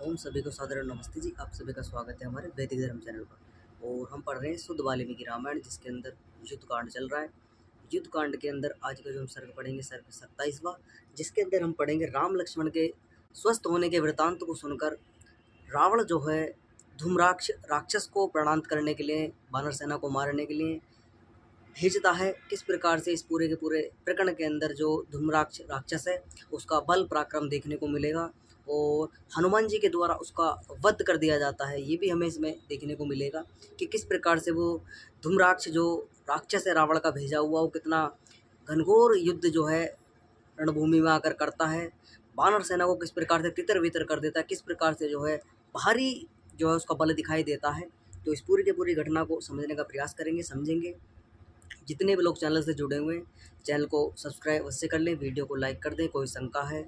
ओम सभी को सादर नमस्ते जी। आप सभी का स्वागत है हमारे वैदिक धर्म चैनल पर। और हम पढ़ रहे हैं शुद्ध वाल्मीकि रामायण, जिसके अंदर युद्ध कांड चल रहा है। युद्ध कांड के अंदर आज का जो हम सर्ग पढ़ेंगे, सर्ग 27वां, जिसके अंदर हम पढ़ेंगे राम लक्ष्मण के स्वस्थ होने के वृतांत को सुनकर रावण जो है धूम्राक्ष राक्षस को प्रणांत करने के लिए, वानर सेना को मारने के लिए भेजता है। किस प्रकार से इस पूरे के पूरे प्रकरण के अंदर जो धूम्राक्ष राक्षस है उसका बल पराक्रम देखने को मिलेगा और हनुमान जी के द्वारा उसका वध कर दिया जाता है, ये भी हमें इसमें देखने को मिलेगा कि किस प्रकार से वो धूम्राक्ष जो राक्षस है रावण का भेजा हुआ, वो कितना घनघोर युद्ध जो है रणभूमि में आकर करता है। वानर सेना को किस प्रकार से तितर बितर कर देता है, किस प्रकार से जो है भारी जो है उसका बल दिखाई देता है। तो इस पूरी की पूरी घटना को समझने का प्रयास करेंगे, समझेंगे। जितने भी लोग चैनल से जुड़े हुए हैं चैनल को सब्सक्राइब अवश्य कर लें, वीडियो को लाइक कर दें। कोई शंका है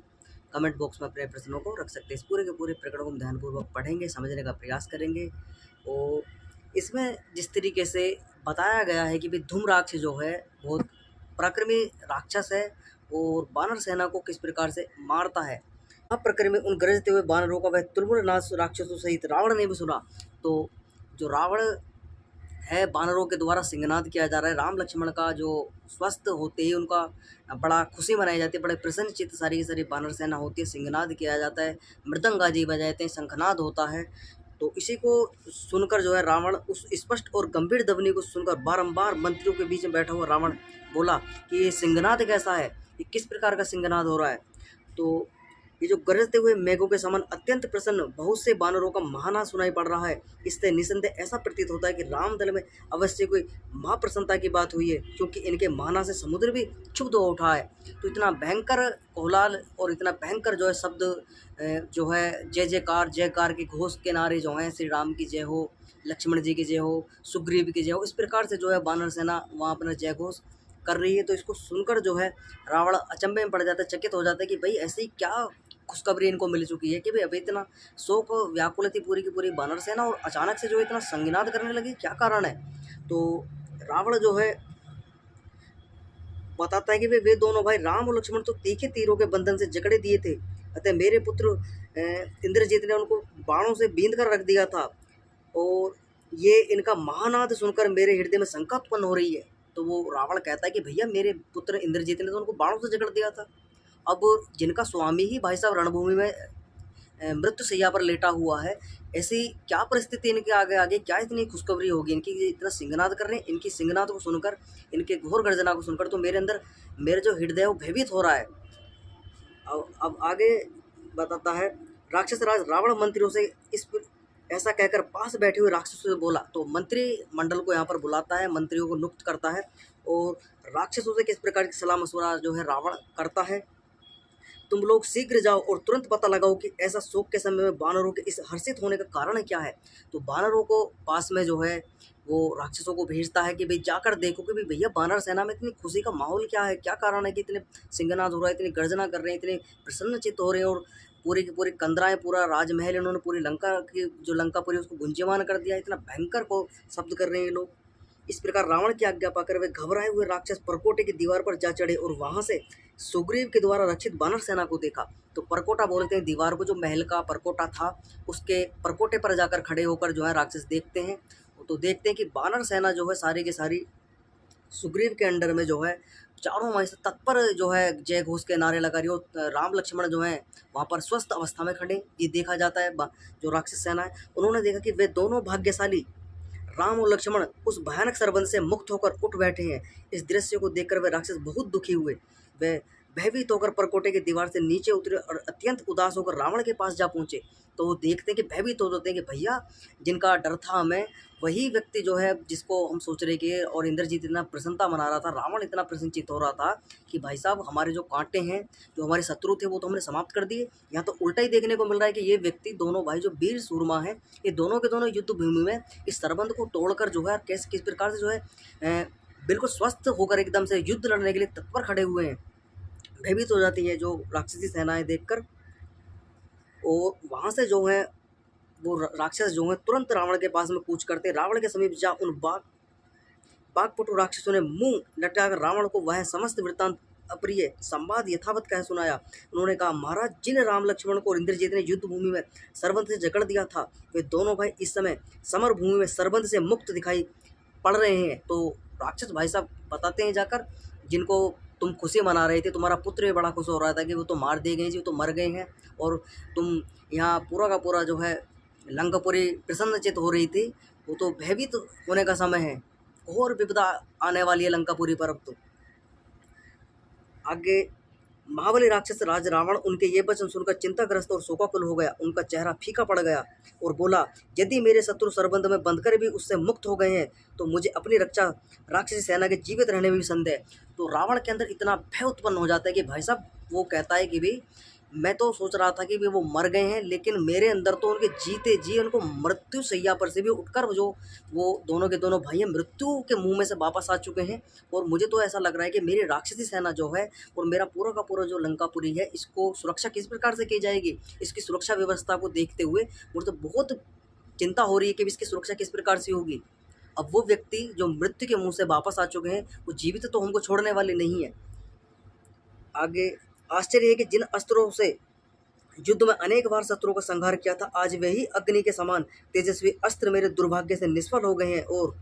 कमेंट बॉक्स में अपने प्रश्नों को रख सकते हैं। इस पूरे के पूरे प्रकरण को हम ध्यानपूर्वक पढ़ेंगे, समझने का प्रयास करेंगे। और इसमें जिस तरीके से बताया गया है कि भाई धूम्राक्ष जो है बहुत पराक्रमी राक्षस है और वानर सेना को किस प्रकार से मारता है। अब प्रकरण में उन गरजते हुए वानरों का वह तुलमुल नाश राक्षसों सहित रावण ने भी सुना। तो जो रावण है वानरों के द्वारा सिंहनाद किया जा रहा है। राम लक्ष्मण का जो स्वस्थ होते ही उनका बड़ा खुशी मनाई जाती है, बड़े प्रसन्न चित्त सारी की सारी वानर सेना होती है, सिंहनाद किया जाता है, मृदंगाजी बजाते हैं, शंखनाद होता है। तो इसी को सुनकर जो है रावण उस स्पष्ट और गंभीर ध्वनि को सुनकर बारंबार मंत्रियों के बीच में बैठा हुआ रावण बोला कि ये सिंहनाद कैसा है, ये किस प्रकार का सिंहनाद हो रहा है। तो ये जो गरजते हुए मेघों के समान अत्यंत प्रसन्न बहुत से वानरों का महानाद सुनाई पड़ रहा है। इससे निसंदेह ऐसा प्रतीत होता है कि रामदल में अवश्य कोई महाप्रसन्नता की बात हुई है, क्योंकि इनके महानाद से समुद्र भी क्षुब्ध हो उठा है। तो इतना भयंकर कोहलाल और इतना भयंकर जो है शब्द जो है जय जयकार जयकार के घोष के नारे जो हैं, श्री राम की जय हो, लक्ष्मण जी की जय हो, सुग्रीव की जय हो, इस प्रकार से जो है वानर सेना वहाँ अपना जय घोष कर रही है। तो इसको सुनकर जो है रावण अचंभे में पड़ जाता है, चकित हो जाता है कि भाई ऐसी क्या खुशखबरी इनको मिल चुकी है कि भाई अभी इतना शोक व्याकुल थी पूरी की पूरी वानर सेना और अचानक से जो इतना संगिनाद करने लगी, क्या कारण है। तो रावण जो है बताता है कि वे दोनों भाई राम और लक्ष्मण तो तीखे तीरों के बंधन से जकड़े दिए थे, अतः मेरे पुत्र इंद्रजीत ने उनको बाणों से बींध कर रख दिया था और ये इनका महानाद सुनकर मेरे हृदय में शंका उत्पन्न हो रही है। तो वो रावण कहता है कि भैया मेरे पुत्र इंद्रजीत ने तो उनको बाणों से जकड़ दिया था, अब जिनका स्वामी ही भाई साहब रणभूमि में मृत्यु शैया पर लेटा हुआ है, ऐसी क्या परिस्थिति इनके आगे आगे क्या इतनी खुशखबरी होगी इनकी, इतना सिंहनाद कर रहे हैं। इनकी सिंहनाद को सुनकर, इनके घोर गर्जना को सुनकर तो मेरे अंदर मेरे जो हृदय वो भयभीत हो रहा है। अब आगे बताता है, राक्षस राज रावण मंत्रियों से ऐसा कहकर पास बैठे हुए राक्षसों से बोला। तो मंत्री मंडल को यहाँ पर बुलाता है, मंत्रियों को नियुक्त करता है और राक्षसों से किस प्रकार की सलाह मशवरा जो है रावण करता है। तुम लोग शीघ्र जाओ और तुरंत पता लगाओ कि ऐसा शोक के समय में वानरों के इस हर्षित होने का कारण क्या है। तो वानरों को पास में जो है वो राक्षसों को भेजता है कि भाई जाकर देखो कि भाई भैया वानर सेना में इतनी खुशी का माहौल क्या है, क्या कारण है कि इतने सिंहनाद हो रहा है, इतनी गर्जना कर रहे हैं, इतने प्रसन्न चित्त हो रहे हैं और पूरी की पूरी कंदराएं, पूरा राजमहल इन्होंने पूरी लंका की जो लंका पूरी उसको गुंजयमान कर दिया, इतना भयंकर को शब्द कर रहे हैं ये लोग। इस प्रकार रावण की आज्ञा पाकर वे घबराए हुए राक्षस परकोटे की दीवार पर जा चढ़े और वहां से सुग्रीव के द्वारा रक्षित वानर सेना को देखा। तो परकोटा बोलते हैं दीवार को, जो महल का परकोटा था उसके परकोटे पर जाकर खड़े होकर जो है राक्षस देखते हैं। तो देखते हैं कि वानर सेना जो है सारी की सारी सुग्रीव के अंडर में जो है चारों वहीं से तत्पर जो है जय घोष के नारे लगा रही हो। राम लक्ष्मण जो है वहाँ पर स्वस्थ अवस्था में खड़े, ये देखा जाता है। जो राक्षस सेना है उन्होंने देखा कि वे दोनों भाग्यशाली राम और लक्ष्मण उस भयानक सरबंध से मुक्त होकर उठ बैठे हैं। इस दृश्य को देखकर वे राक्षस बहुत दुखी हुए। वे भयभीत होकर परकोटे की दीवार से नीचे उतरे और अत्यंत उदास होकर रावण के पास जा पहुंचे। तो वो देखते हैं कि भयभीत हो जाते हैं कि भैया जिनका डर था हमें, वही व्यक्ति जो है जिसको हम सोच रहे कि, और इंद्रजीत इतना प्रसन्नता मना रहा था, रावण इतना प्रसन्नचित हो रहा था कि भाई साहब हमारे जो कांटे हैं, जो हमारे शत्रु थे वो तो हमने समाप्त कर दिए। यहाँ तो उल्टा ही देखने को मिल रहा है कि ये व्यक्ति दोनों भाई जो वीर सूरमा है, ये दोनों के दोनों युद्ध भूमि में इस सरबंध को तोड़कर जो है किस प्रकार से जो है बिल्कुल स्वस्थ होकर एकदम से युद्ध लड़ने के लिए तत्पर खड़े हुए हैं। भयभीत हो जाती है जो राक्षसी सेनाएं देखकर और वहां से जो है वो राक्षस जो है तुरंत रावण के पास में कूच करते। रावण के समीप जा उन बाघपटु राक्षसों ने मुंह लटकाकर रावण को वह समस्त वृत्तांत अप्रिय संवाद यथावत कह सुनाया। उन्होंने कहा, महाराज, जिन राम लक्ष्मण को इंद्रजीत ने युद्ध भूमि में सरबंध से जकड़ दिया था, वे दोनों भाई इस समय समर भूमि में सरबंध से मुक्त दिखाई पड़ रहे हैं। तो राक्षस भाई साहब बताते हैं जाकर, जिनको तुम खुशी मना रहे थे, तुम्हारा पुत्र भी बड़ा खुश हो रहा था कि वो तो मार दिए गए जी, वो तो मर गए हैं, और तुम यहाँ पूरा का पूरा जो है लंकापुरी प्रसन्नचित हो रही थी, वो तो भयभीत होने का समय है, घोर विपदा आने वाली है लंकापुरी पर अब तो। आगे महाबली राक्षस राज रावण उनके ये वचन सुनकर चिंताग्रस्त और शोकाकुल हो गया। उनका चेहरा फीका पड़ गया और बोला, यदि मेरे शत्रु सरबंध में बंधकर भी उससे मुक्त हो गए हैं तो मुझे अपनी रक्षा राक्षसी सेना के जीवित रहने में भी संदेह। तो रावण के अंदर इतना भय उत्पन्न हो जाता है कि भाई साहब, वो कहता है कि भाई मैं तो सोच रहा था कि वे वो मर गए हैं, लेकिन मेरे अंदर तो उनके जीते जी उनको मृत्यु शैया पर से भी उठकर जो वो दोनों के दोनों भाई हैं मृत्यु के मुंह में से वापस आ चुके हैं। और मुझे तो ऐसा लग रहा है कि मेरी राक्षसी सेना जो है और मेरा पूरा का पूरा जो लंकापुरी है, इसको सुरक्षा किस प्रकार से की जाएगी, इसकी सुरक्षा व्यवस्था को देखते हुए मुझे तो बहुत चिंता हो रही है कि इसकी सुरक्षा किस प्रकार से होगी। अब वो व्यक्ति जो मृत्यु के मुंह से वापस आ चुके हैं, वो जीवित तो हमको छोड़ने वाले नहीं है। आगे आश्चर्य है कि जिन अस्त्रों से युद्ध में अनेक बार शत्रुओं का संहार किया था, आज वही अग्नि के समान तेजस्वी अस्त्र मेरे दुर्भाग्य से निष्फल हो गए हैं, और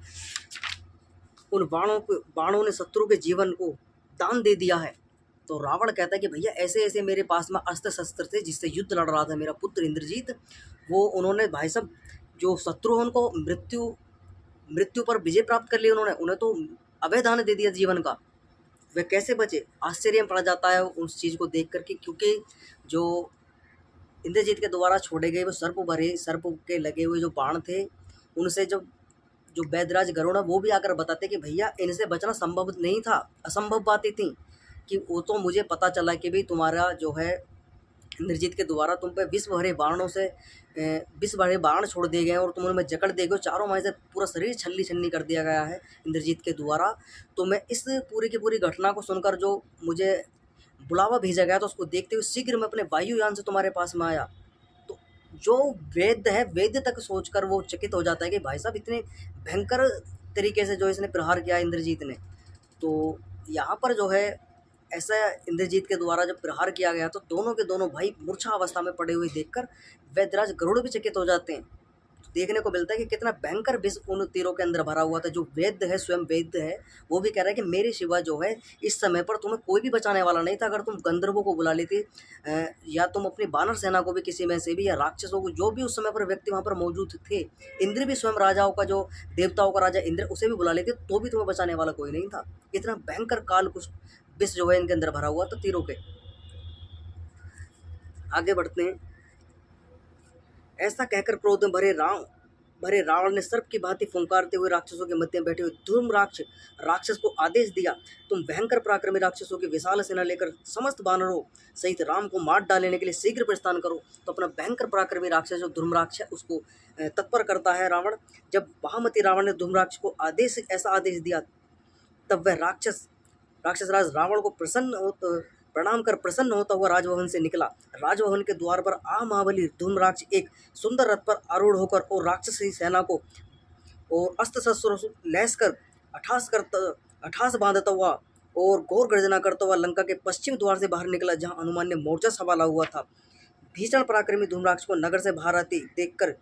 उन बाणों ने शत्रु के जीवन को दान दे दिया है। तो रावण कहता है कि भैया, ऐसे ऐसे मेरे पास में अस्त्र शस्त्र थे जिससे युद्ध लड़ रहा था मेरा पुत्र इंद्रजीत, वो उन्होंने भाई साहब जो शत्रु उनको मृत्यु पर विजय प्राप्त कर लिया, उन्हें तो अभय दान दे दिया जीवन का। वे कैसे बचे? आश्चर्य में पड़ जाता है उस चीज़ को देख करके, क्योंकि जो इंद्रजीत के द्वारा छोड़े गए वो सर्प के लगे हुए जो बाण थे, उनसे जब जो वैदराज गरुड़, वो भी आकर बताते कि भैया इनसे बचना संभव नहीं था, असंभव बातें थी। कि वो तो मुझे पता चला कि भाई तुम्हारा जो है इंद्रजीत के द्वारा तुम पे विष भरे बाण छोड़ दिए गए और तुम उनमें जकड़ दिए गए, चारों माह से पूरा शरीर छल्ली छन्नी कर दिया गया है इंद्रजीत के द्वारा। तो मैं इस पूरी की पूरी घटना को सुनकर जो मुझे बुलावा भेजा गया था, उसको देखते हुए शीघ्र मैं अपने वायुयान से तुम्हारे पास में आया। तो जो वैद्य है, वैद्य तक सोचकर वो चकित हो जाता है कि भाई साहब इतने भयंकर तरीके से जो इसने प्रहार किया इंद्रजीत ने। तो यहाँ पर जो है ऐसा इंद्रजीत के द्वारा जब प्रहार किया गया तो दोनों के दोनों भाई मूर्छा अवस्था में पड़े हुए देखकर वैद्यराज गरुड़ भी चकित हो जाते हैं। तो देखने को मिलता है कि कितना भयंकर विष उन तीरों के अंदर भरा हुआ था। जो वैद्य है, स्वयं वैद्य है, वो भी कह रहा है कि मेरे सिवा जो है इस समय पर तुम्हें कोई भी बचाने वाला नहीं था। अगर तुम गंधर्वों को बुला लेती या तुम अपनी बानर सेना को भी किसी में से भी, या राक्षसों को, जो भी उस समय पर व्यक्ति वहाँ पर मौजूद थे, इंद्र भी स्वयं राजाओं का जो देवताओं का राजा इंद्र, उसे भी बुला लेते तो भी तुम्हें बचाने वाला कोई नहीं था। इतना भयंकर काल कुछ विष जो है इनके अंदर भरा हुआ था तीरों के। आगे बढ़ते हैं। ऐसा कहकर क्रोध में भरे रावण ने सर्प की भांति फुंकारते हुए राक्षसों के मध्य में बैठे हुए धूम्राक्ष राक्षस को आदेश दिया, तुम भयंकर पराक्रमी राक्षसों की विशाल सेना लेकर समस्त बानरों सहित राम को मार डालने के लिए शीघ्र प्रस्थान करो। तो अपना भयंकर पराक्रमी राक्षस जो धूम्राक्ष है उसको तत्पर करता है रावण। जब महामती रावण ने धूम्राक्ष को ऐसा आदेश दिया, तब वह राक्षसराज रावण को प्रणाम कर प्रसन्न होता हुआ राजभवन से निकला। राजभवन के द्वार पर महाबली धूम्राक्ष एक सुंदर रथ पर आरूढ़ होकर और राक्षसी सेना को और अस्त्र शस्त्रों से लैस कर अठास बांधता हुआ और घोर गर्जना करता हुआ लंका के पश्चिम द्वार से बाहर निकला, जहां हनुमान ने मोर्चा संभाला हुआ था। भीषण पराक्रमी धूम्राक्ष को नगर से बाहर आते देखकर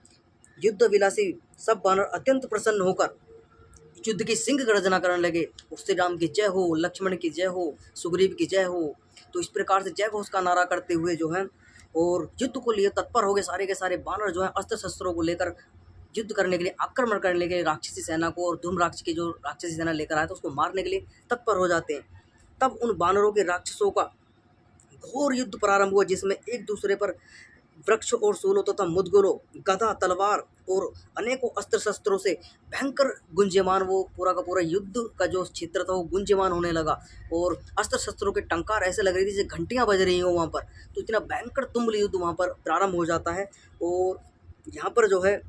युद्ध विलासी सब बानर अत्यंत प्रसन्न होकर युद्ध की सिंह गर्जना करने लगे। श्री राम की जय हो, लक्ष्मण की जय हो, सुग्रीव की जय हो। तो इस प्रकार से जय घोष का नारा करते हुए जो है और युद्ध को लिए तत्पर हो गए सारे के सारे बानर जो है अस्त्र शस्त्रों को लेकर युद्ध करने के लिए, आक्रमण करने के लिए राक्षसी सेना को, और धूम्राक्ष की जो राक्षसी सेना लेकर आया था उसको मारने के लिए तत्पर हो जाते हैं। तब उन बानरों के राक्षसों का घोर युद्ध प्रारंभ हुआ, जिसमें एक दूसरे पर वृक्ष और सूलों तथा मुदगलों, गदा, तलवार और अनेकों अस्त्र शस्त्रों से भयंकर गुंजयमान वो पूरा का पूरा युद्ध का जो क्षेत्र था वो गुंजयमान होने लगा, और अस्त्र शस्त्रों के टंकार ऐसे लग रही थी जैसे घंटियां बज रही हो वहाँ पर। तो इतना भयंकर तुमुल युद्ध वहाँ पर प्रारंभ हो जाता है। और यहाँ पर जो है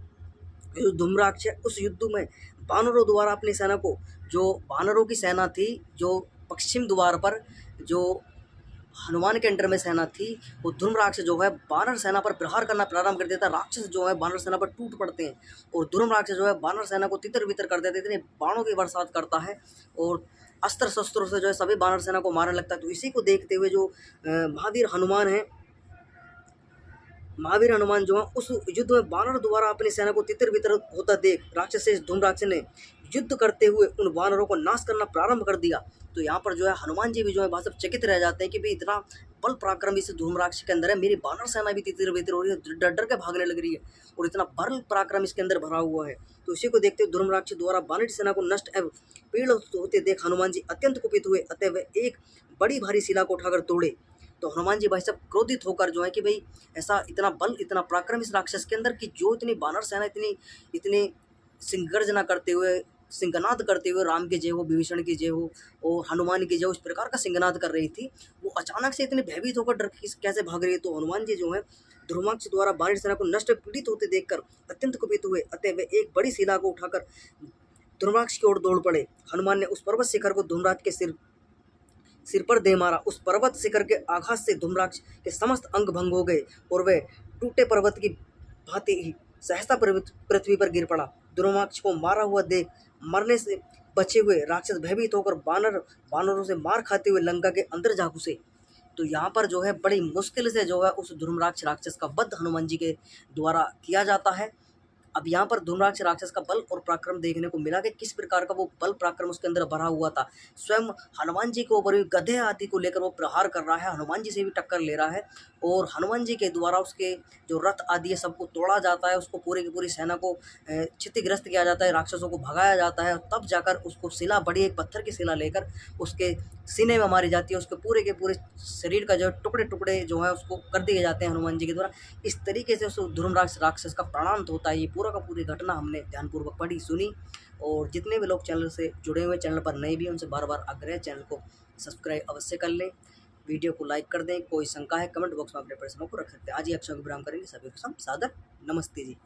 जो धूम्राक्ष है, उस युद्ध में बानरों द्वारा अपनी सेना को, जो बानरों की सेना थी जो पश्चिम द्वार पर जो हनुमान के अंडर में सेना थी, वो धूम्राक्ष जो है बानर सेना पर प्रहार करना प्रारंभ कर देता है। राक्षस जो है बानर सेना पर टूट पड़ते हैं और धूम्राक्ष जो है बानर सेना को तितर बितर कर देते हैं, इतने बाणों की बरसात करता है और अस्त्र शस्त्रों से जो है सभी वानर सेना को मारने लगता है। तो इसी को देखते हुए जो महावीर हनुमान है, महावीर हनुमान जो है उस युद्ध में वानर द्वारा अपनी सेना को तितर बितर होता देख राक्षस धूम्राक्ष ने युद्ध करते हुए उन वानरों को नाश करना प्रारंभ कर दिया। तो यहाँ पर जो है हनुमान जी भी जो है बहुत सब चकित रह जाते हैं कि भाई इतना बल पराक्रम इस धूम्राक्ष के अंदर है, मेरी वानर सेना भी तितर बितर हो रही है, डर डर के भागने लग रही है और इतना बल पराक्रम इसके अंदर भरा हुआ है। तो इसी को देखते हुए धूम्राक्ष द्वारा वानर सेना को नष्ट एवं पीड़ होते देख हनुमान जी अत्यंत कुपित हुए, अतः वे एक बड़ी भारी शिला को उठाकर तोड़े। तो हनुमान जी भाई साहब क्रोधित होकर जो है कि भाई ऐसा इतना बल इतना पराक्रम इस राक्षस के अंदर कि जो इतनी वानर सेना इतनी इतनी सिंहगर्जना करते हुए सिंहनाद करते हुए राम की जय हो, विभीषण की जय हो और हनुमान की जय हो, इस प्रकार का सिंहनाद कर रही थी, वो अचानक से इतनी भयभीत होकर डर कैसे भाग रही है। तो हनुमान जी जो है धूम्राक्ष द्वारा वानर सेना को नष्ट पीड़ित होते देखकर अत्यंत कुपित हुए, अतः वे एक बड़ी शिला को उठाकर धूम्राक्ष की ओर दौड़ पड़े। हनुमान ने उस पर्वत शिखर को धूम्राक्ष के सिर पर दे मारा। उस पर्वत शिखर के आघात से धूम्राक्ष के समस्त अंग भंग हो गए और वह टूटे पर्वत की भांति ही सहसा पृथ्वी पर गिर पड़ा। धूम्राक्ष को मारा हुआ देख मरने से बचे हुए राक्षस भयभीत होकर वानरों से मार खाते हुए लंका के अंदर जा घुसे। तो यहाँ पर जो है बड़ी मुश्किल से जो है उस धूम्राक्ष राक्षस का वध हनुमान जी के द्वारा किया जाता है। अब यहाँ पर धूम्राक्ष राक्षस का बल और पराक्रम देखने को मिला कि किस प्रकार का वो बल पराक्रम उसके अंदर भरा हुआ था। स्वयं हनुमान जी के ऊपर भी गधे आदि को लेकर वो प्रहार कर रहा है, हनुमान जी से भी टक्कर ले रहा है और हनुमान जी के द्वारा उसके जो रथ आदि है सबको तोड़ा जाता है, उसको पूरी की पूरी सेना को क्षतिग्रस्त किया जाता है, राक्षसों को भगाया जाता है। तब जाकर उसको शिला बड़ी एक पत्थर की शिला लेकर उसके सीने में मारी जाती है, उसके पूरे के पूरे शरीर का जो टुकड़े टुकड़े जो है उसको कर दिए जाते हैं हनुमान जी के द्वारा। इस तरीके से उस धूम्राक्ष राक्षस का प्राणांत होता है। ये पूरा का पूरी घटना हमने ध्यानपूर्वक पढ़ी सुनी और जितने भी लोग चैनल से जुड़े हुए चैनल पर नए भी उनसे बार बार आग्रह चैनल को सब्सक्राइब अवश्य कर लें, वीडियो को लाइक कर दें। कोई शंका है कमेंट बॉक्स में अपने प्रश्नों को रख सकते हैं। आज ही अक्षर विराम करेंगे। सभी को सादर नमस्ते जी।